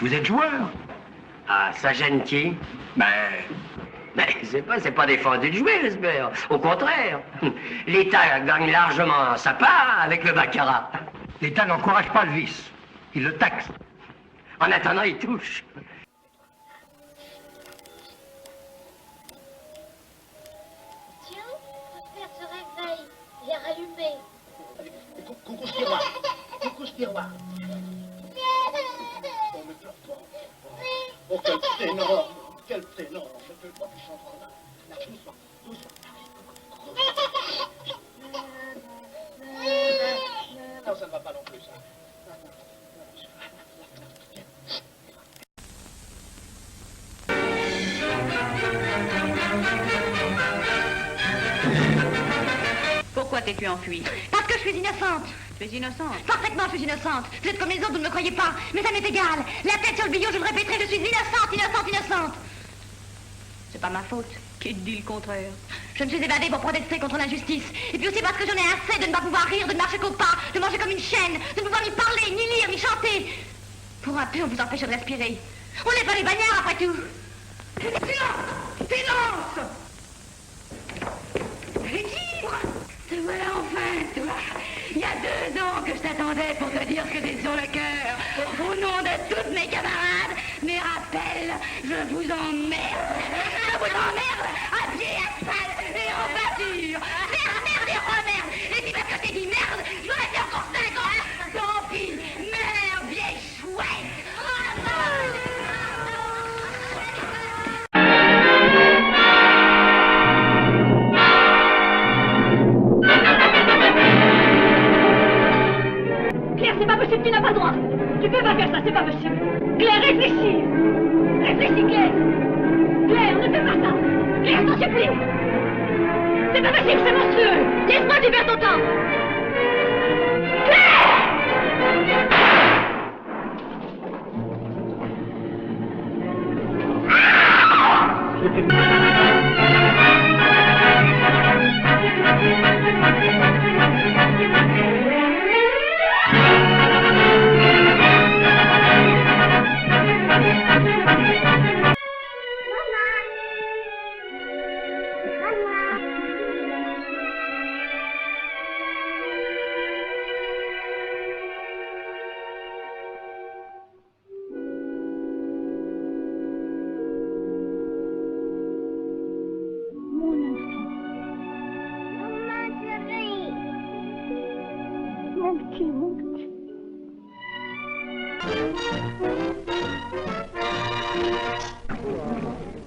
Vous êtes joueur. Ah, ça gêne qui? Ben, c'est pas défendu de jouer, j'espère. Au contraire. L'État gagne largement sa part avec le baccarat. L'État n'encourage pas le vice. Il le taxe. En attendant, il touche. Tiens, Prosper se réveille. Il est rallumé. Coucou, Spirwa. Coucou, Spirwa. Oh, ne pleure pas. Oh, quel prénom. Quel prénom. Ne pleure pas, tu chanteras là. Là, doucement, doucement. Non, ça ne va pas non plus, ça. Pourquoi t'es-tu enfuie? Parce que je suis innocente. Tu es innocente. Parfaitement, je suis innocente. Vous êtes comme les autres, vous ne me croyez pas. Mais ça m'est égal. La tête sur le billot, je le répéterai, je suis innocente, innocente, innocente. C'est pas ma faute. Qui te dit le contraire? Je me suis évadée pour protester contre l'injustice. Et puis aussi parce que j'en ai assez de ne pas pouvoir rire, de ne marcher qu'au pas, de manger comme une chienne, de ne pouvoir ni parler, ni lire, ni chanter. Pour un peu, on vous empêche de respirer. On n'est pas les bagnards, après tout. Silence! Silence! Libre! Te voilà enfin, toi. Il y a 2 ans que je t'attendais pour te dire ce que j'ai sur le cœur. Au nom de toutes mes camarades, mes rappels, je vous emmerde. Je vous emmerde à pied, à cheval et en voiture. Merde, merde et remerde. Et puis parce que je t'ai dit merde, je vais rester encore 5 ans. Tant pis, merde, vieille chouette. C'est pas possible, tu n'as pas le droit. Tu peux pas faire ça, c'est pas possible. Claire, réfléchis. Réfléchis, Claire. Claire, ne fais pas ça. Claire, je t'en supplie. C'est pas possible, c'est monstrueux. Laisse-moi vivre ton temps.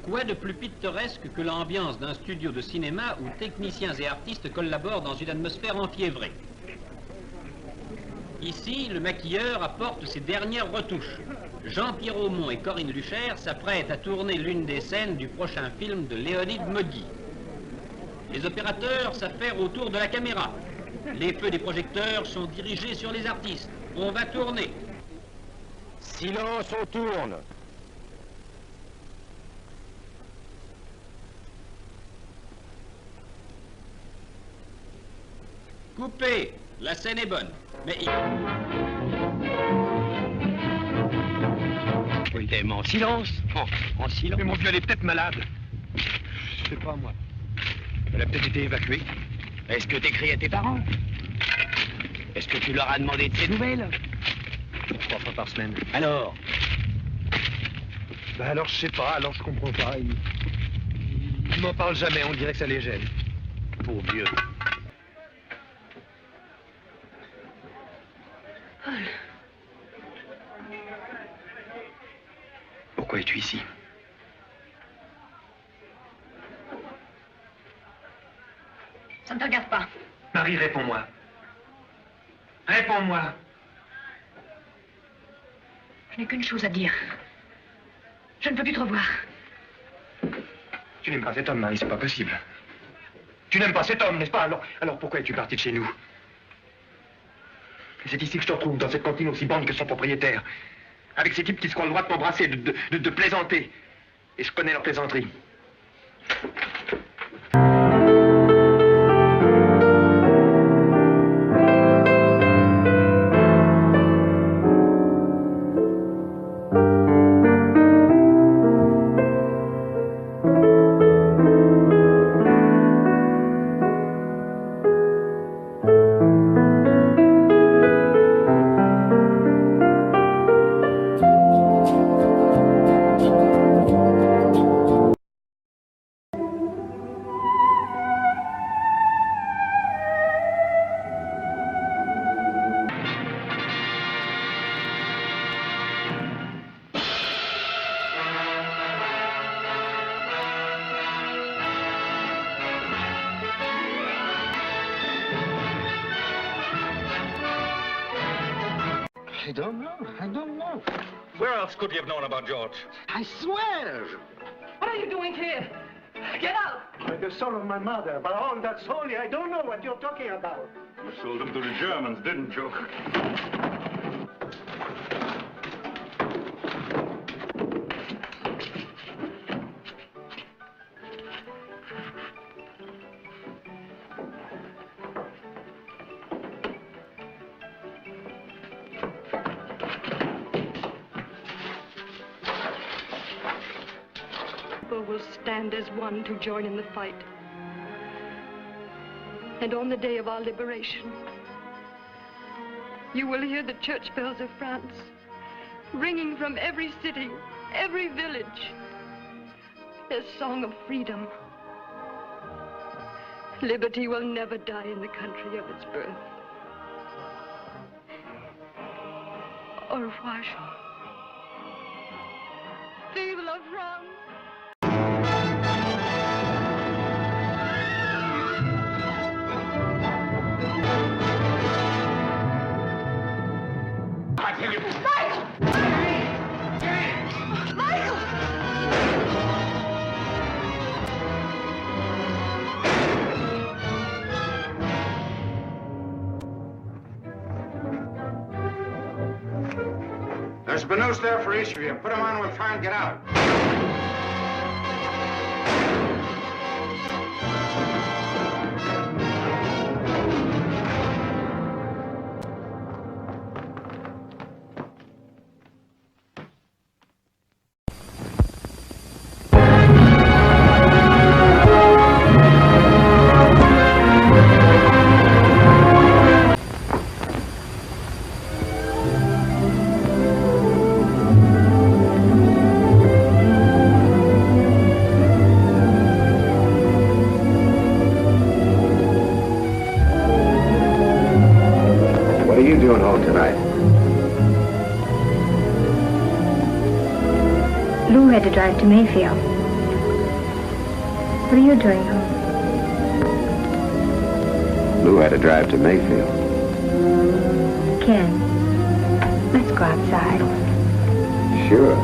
Quoi de plus pittoresque que l'ambiance d'un studio de cinéma où techniciens et artistes collaborent dans une atmosphère enfiévrée. Ici, le maquilleur apporte ses dernières retouches. Jean-Pierre Aumont et Corinne Luchère s'apprêtent à tourner l'une des scènes du prochain film de Léonide Moggy. Les opérateurs s'affairent autour de la caméra. Les feux des projecteurs sont dirigés sur les artistes. On va tourner. Silence, on tourne. Coupé. La scène est bonne. Mais Oui, t'es en silence. En silence. Mais mon vieux, elle est peut-être malade. Je sais pas, moi. Elle a peut-être été évacuée. Est-ce que t'écris à tes parents? Est-ce que tu leur as demandé de tes nouvelles? 3 fois par semaine. Alors? Ben alors, je sais pas, alors je comprends pas. Ils m'en parlent jamais, on dirait que ça les gêne. Pour vieux. Pourquoi es-tu ici? Ça ne te regarde pas. Marie, réponds-moi. Réponds-moi. Je n'ai qu'une chose à dire. Je ne peux plus te revoir. Tu n'aimes pas cet homme, Marie, c'est pas possible. Tu n'aimes pas cet homme, n'est-ce pas? Alors pourquoi es-tu parti de chez nous? C'est ici que je te retrouve, dans cette cantine aussi bonne que son propriétaire. Avec ces types qui se croient le droit de m'embrasser, de plaisanter. Et je connais leur plaisanterie. I don't know. Where else could you have known about George? I swear. What are you doing here? Get out! The soul of my mother, but all that's holy, I don't know what you're talking about. You sold him to the Germans, didn't you? Will stand as one to join in the fight. And on the day of our liberation, you will hear the church bells of France ringing from every city, every village, their song of freedom. Liberty will never die in the country of its birth. Au revoir. Vive la France! There's been news there for each of you. Put them on, we'll try and get out. Lou had to drive to Mayfield. What are you doing home? Lou had to drive to Mayfield. Ken, let's go outside. Sure.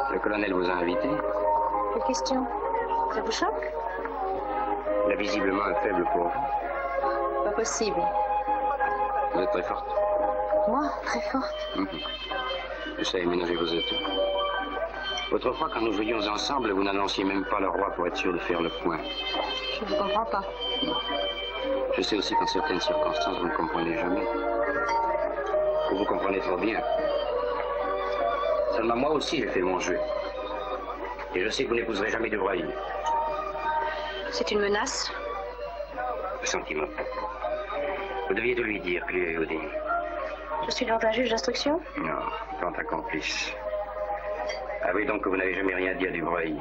Le colonel vous a invité? Quelle question? Ça vous choque? Il a visiblement un faible pour vous. Pas possible. Vous êtes très forte. Moi, très forte. Je sais ménager vos atouts. Autrefois, quand nous jouions ensemble, vous n'annonciez même pas le roi pour être sûr de faire le point. Je ne vous comprends pas. Je sais aussi qu'en certaines circonstances, vous ne comprenez jamais. Vous comprenez trop bien. Seulement, moi aussi, j'ai fait mon jeu. Et je sais que vous n'épouserez jamais de royaume. C'est une menace? Le sentiment. Vous deviez de lui dire que lui avait odié. Je suis donc un juge d'instruction? Non, tant un complice. Avouez donc que vous n'avez jamais rien dit à Dubreuil,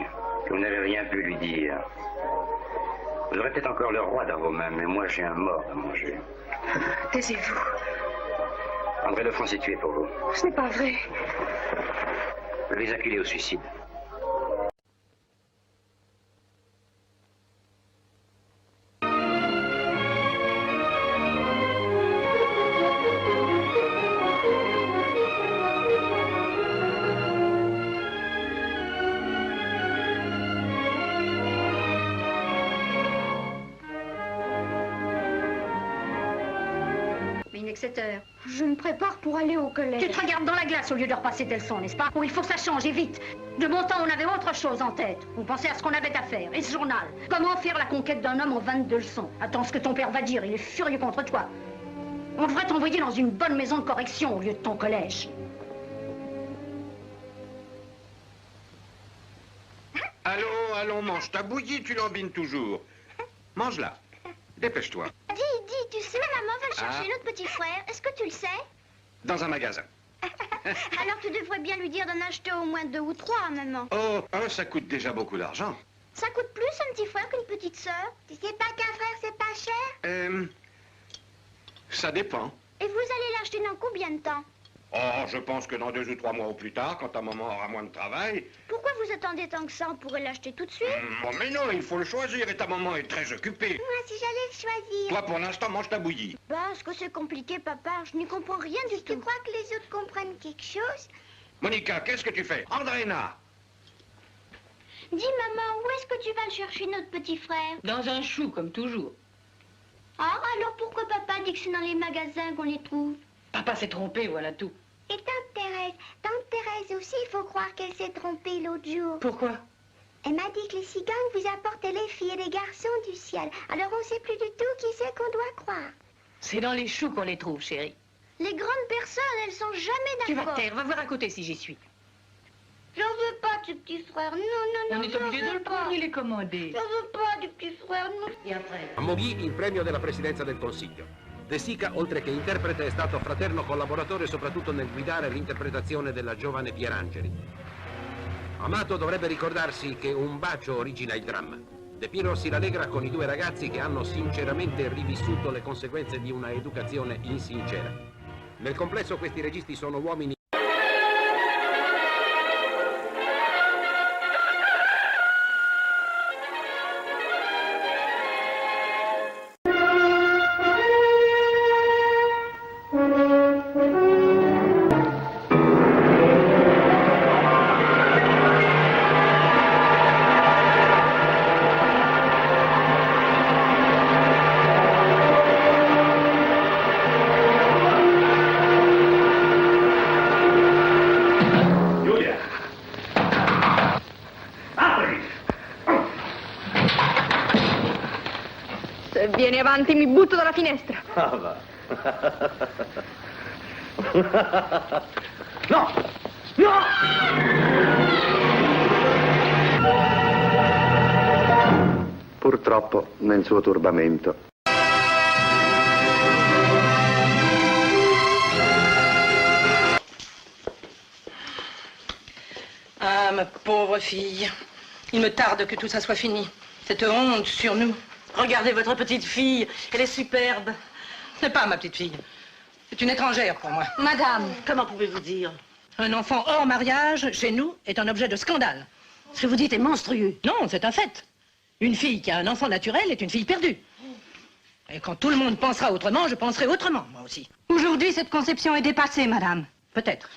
que vous n'avez rien pu lui dire. Vous aurez peut-être encore le roi dans vos mains, mais moi j'ai un mort à manger. Taisez-vous. André Lefranc s'est tué pour vous. Ce n'est pas vrai. Vous l'avez acculé au suicide. Je me prépare pour aller au collège. Tu te regardes dans la glace au lieu de repasser tes leçons, n'est-ce pas? Oh, il faut que ça change, et vite. De mon temps, on avait autre chose en tête. On pensait à ce qu'on avait à faire. Et ce journal. Comment faire la conquête d'un homme en 22 leçons? Attends ce que ton père va dire, il est furieux contre toi. On devrait t'envoyer dans une bonne maison de correction au lieu de ton collège. Allons, mange ta bouillie, tu l'embines toujours. Mange-la. Dépêche-toi. Dis, tu sais, maman va chercher notre petit frère. Est-ce que tu le sais? Dans un magasin. Alors tu devrais bien lui dire d'en acheter au moins 2 ou 3, maman. Oh, ça coûte déjà beaucoup d'argent. Ça coûte plus un petit frère qu'une petite sœur. Tu sais pas qu'un frère, c'est pas cher? Ça dépend. Et vous allez l'acheter dans combien de temps? Oh, je pense que dans 2 ou 3 mois au plus tard, quand ta maman aura moins de travail... Pourquoi vous attendez tant que ça? On pourrait l'acheter tout de suite. Bon, mais non, il faut le choisir et ta maman est très occupée. Moi, si j'allais le choisir. Toi, pour l'instant, mange ta bouillie. Parce que c'est compliqué, papa. Je n'y comprends rien du tout. Tu crois que les autres comprennent quelque chose? Monica, qu'est-ce que tu fais? Andréna! Dis, maman, où est-ce que tu vas le chercher, notre petit frère? Dans un chou, comme toujours. Ah, alors pourquoi papa dit que c'est dans les magasins qu'on les trouve? Papa s'est trompé, voilà tout. Et Tante Thérèse aussi, il faut croire qu'elle s'est trompée l'autre jour. Pourquoi? Elle m'a dit que les cigognes vous apportaient les filles et les garçons du ciel. Alors on sait plus du tout qui c'est qu'on doit croire. C'est dans les choux qu'on les trouve, chérie. Les grandes personnes, elles sont jamais Tu vas d'accord. te taire, va voir à côté si j'y suis. J'en veux pas du petit frère, non, non, non. On est obligé de le prendre, il est commandé. J'en veux pas du petit frère, non. Et après? A Moghi il premio della presidenza del Consiglio. De Sica, oltre che interprete, è stato fraterno collaboratore soprattutto nel guidare l'interpretazione della giovane Pierangeli. Amato dovrebbe ricordarsi che un bacio origina il dramma. De Piero si rallegra con i 2 ragazzi che hanno sinceramente rivissuto le conseguenze di una educazione insincera. Nel complesso questi registi sono uomini Vieni avanti, mi butto dalla finestra. Ah, va. No! No! Purtroppo nel suo turbamento. Ah, ma pauvre fille. Il me tarde que tout ça soit fini. Cette honte sur nous. Regardez votre petite fille, elle est superbe. Ce n'est pas ma petite fille. C'est une étrangère pour moi. Madame, comment pouvez-vous dire? Un enfant hors mariage, chez nous, est un objet de scandale. Ce que vous dites est monstrueux. Non, c'est un fait. Une fille qui a un enfant naturel est une fille perdue. Et quand tout le monde pensera autrement, je penserai autrement, moi aussi. aujourd'hui, cette conception est dépassée, madame. Peut-être.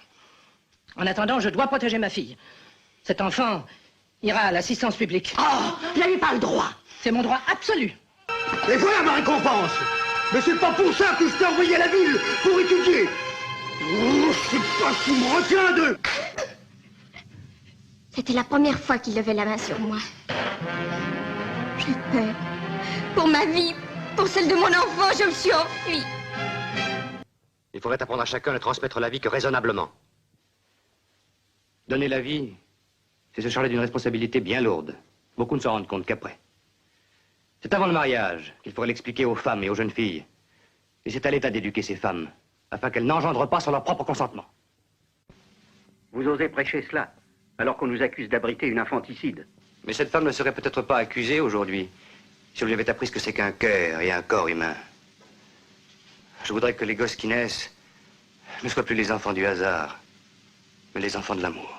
En attendant, je dois protéger ma fille. Cet enfant ira à l'assistance publique. Oh, vous n'avez pas le droit. C'est mon droit absolu. Et voilà ma récompense. Mais c'est pas pour ça que je t'ai envoyé à la ville, pour étudier. Oh, je sais pas qui me retient de... C'était la première fois qu'il levait la main sur moi. J'ai peur. Pour ma vie, pour celle de mon enfant, je me suis enfuie. Il faudrait apprendre à chacun à transmettre la vie que raisonnablement. Donner la vie, c'est se charger d'une responsabilité bien lourde. Beaucoup ne s'en rendent compte qu'après. C'est avant le mariage qu'il faudrait l'expliquer aux femmes et aux jeunes filles. Et c'est à l'État d'éduquer ces femmes, afin qu'elles n'engendrent pas sans leur propre consentement. Vous osez prêcher cela, alors qu'on nous accuse d'abriter une infanticide. Mais cette femme ne serait peut-être pas accusée aujourd'hui, si on lui avait appris ce que c'est qu'un cœur et un corps humain. Je voudrais que les gosses qui naissent ne soient plus les enfants du hasard, mais les enfants de l'amour.